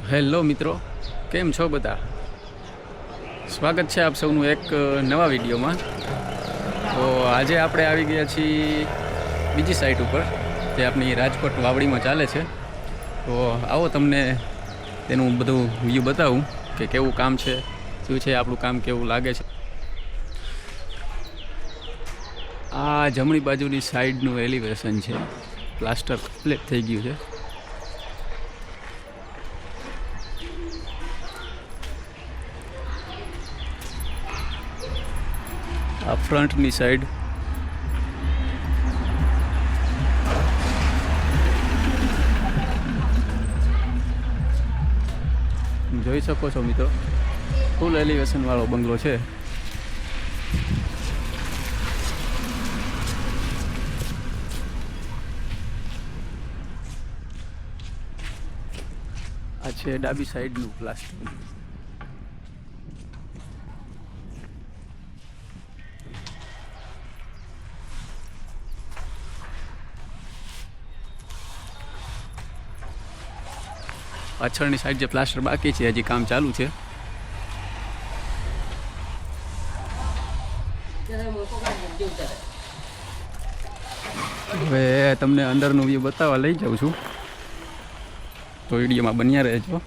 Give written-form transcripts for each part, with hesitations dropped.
Hello મિત્રો, કેમ છો બધા? સ્વાગત છે આપ સૌનું એક નવા વિડીયોમાં. તો આજે આપણે આવી ગયા છીએ બીજી સાઇટ ઉપર, જે આપણી રાજકોટ વાવડીમાં ચાલે છે. તો આવો તમને તેનું બધું વ્યૂ બતાવું કે કેવું કામ છે, શું છે, આપણું કામ કેવું લાગે છે. આ જમણી બાજુની સાઈડનું એલિવેશન છે, પ્લાસ્ટર કમ્પ્લીટ થઈ ગયું છે. આ ફ્રન્ટની સાઈડ જોઈ શકો છો મિત્રો, ફૂલ એલિવેશન વાળો બંગલો છે. આ છે ડાબી સાઈડનું પ્લાસ્ટર. પાછળની સાઈડ જે પ્લાસ્ટર બાકી છે, હજી કામ ચાલુ છે. હવે તમને અંદરનું વ્યૂ બતાવવા લઈ જાઉં છું, તો વિડીયોમાં બન્યા રહેજો.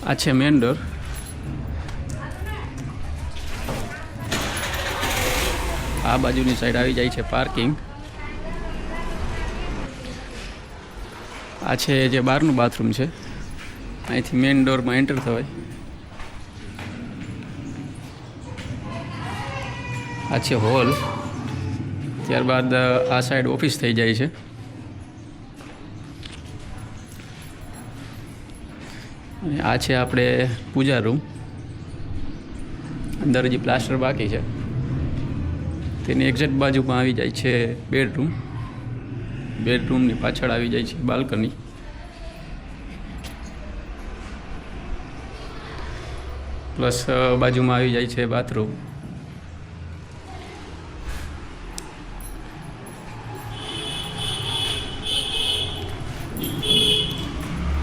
આ છે મેન ડોર. આ બાજુની સાઈડ આવી જાય છે પાર્કિંગ. આ છે જે બહારનું બાથરૂમ છે, અહીંથી મેઇન ડોરમાં એન્ટર થવાય. આ છે હોલ. ત્યારબાદ આ સાઈડ ઓફિસ થઈ જાય છે. અને આ છે આપણે પૂજા રૂમ. અંદર હજી પ્લાસ્ટર બાકી છે. તેની એક્ઝેક્ટ બાજુમાં આવી જાય છે બેડરૂમ. બેડરૂમની પાછળ આવી જાય છે બાલ્કની. પ્લસ બાજુમાં આવી જાય છે બાથરૂમ.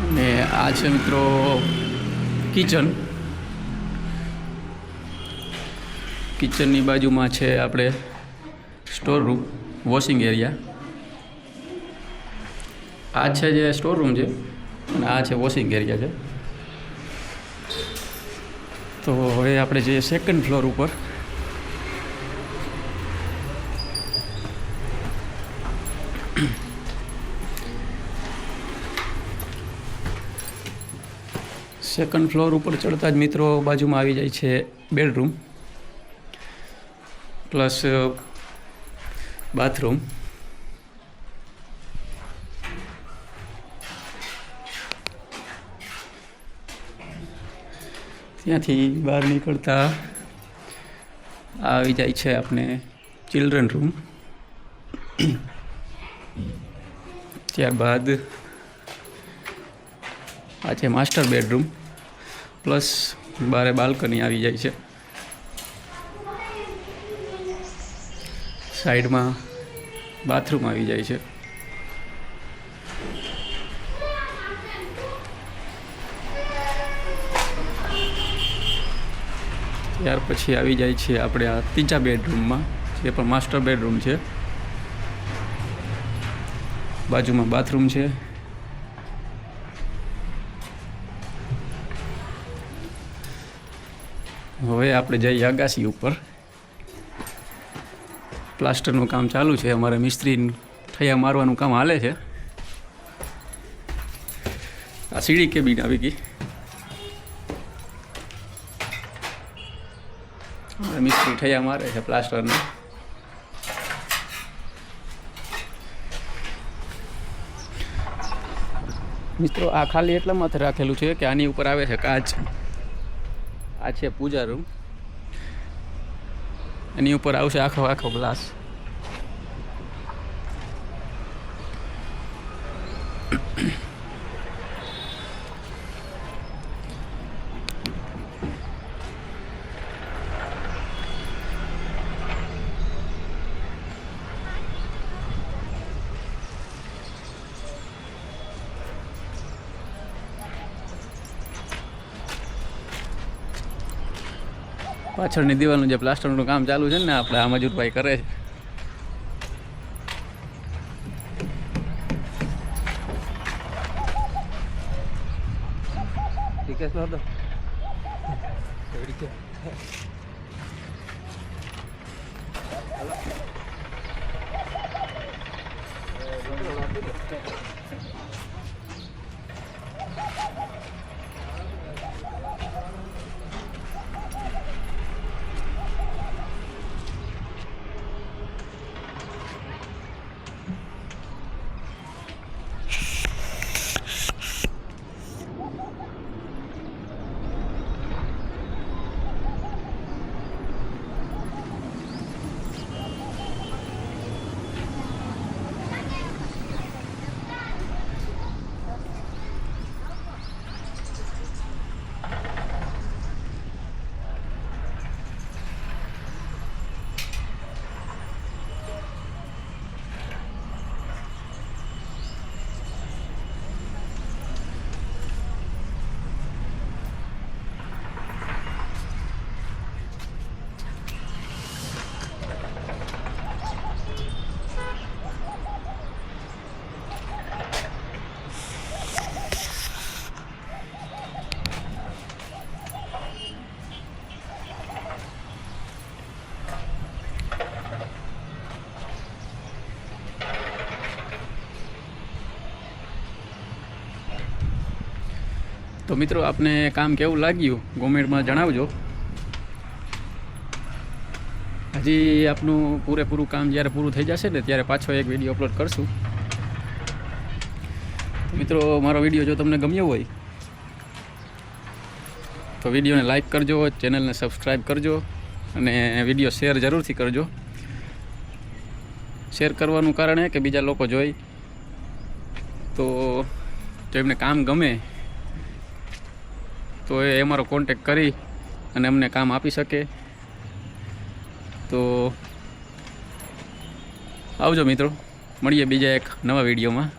અને આ છે મિત્રો કિચન. કિચનની બાજુમાં છે આપણે સ્ટોર રૂમ, વોશિંગ એરિયા. આ છે જે સ્ટોર રૂમ છે અને આ છે વોશિંગ એરિયા છે. તો હવે આપણે જઈએ સેકન્ડ ફ્લોર ઉપર. સેકન્ડ ફ્લોર ઉપર ચડતા જ મિત્રો બાજુમાં આવી જાય છે બેડરૂમ પ્લસ બાથરૂમ. ત્યાંથી બહાર નીકળતા આવી જાય છે આપણે ચિલ્ડ્રન રૂમ. ત્યારબાદ આ છે માસ્ટર બેડરૂમ પ્લસ બારે બાલ્કની આવી જાય છે. સાઈડમાં બાથરૂમ આવી જાય છે. ત્યાર પછી આવી જાય છે આપણે આ ત્રીજા બેડરૂમમાં, જે પણ માસ્ટર બેડરૂમ છે. બાજુમાં બાથરૂમ છે. હવે આપણે જઈએ અગાસી ઉપર. પ્લાસ્ટરનું કામ ચાલુ છે. અમારે મિસ્ત્રી ઠૈયા મારવાનું કામ હાલે છે. આ સીડી કેબિન આવી ગઈ. મિસ્ત્રી ઠૈયા મારે છે પ્લાસ્ટરના. મિત્રો આ ખાલી એટલા માટે રાખેલું છે કે આની ઉપર આવે છે કાચ. આ છે પૂજા રૂમ. એની ઉપર આવશે આખો ગ્લાસ. પાછળની દિવાલનું જે પ્લાસ્ટરનું કામ ચાલુ છે ને આપણે આ મજૂરભાઈ કરે છે. તો મિત્રો આપને કામ કેવું લાગ્યું કોમેન્ટમાં જણાવજો. હજી આપનું પૂરેપૂરું કામ જ્યારે પૂરું થઈ જશે ને ત્યારે પાછો એક વિડીયો અપલોડ કરશું. તો મિત્રો મારો વિડીયો જો તમને ગમ્યો હોય તો વિડીયોને લાઈક કરજો, ચેનલને સબસ્ક્રાઈબ કરજો અને વિડીયો શેર જરૂરથી કરજો. શેર કરવાનું કારણ એ કે બીજા લોકો જોઈ તો એમને કામ ગમે તો એ અમારો કોન્ટેક કરી અને અમને કામ આપી શકે. તો આવજો મિત્રો, મળીએ બીજા એક નવા વિડીયોમાં.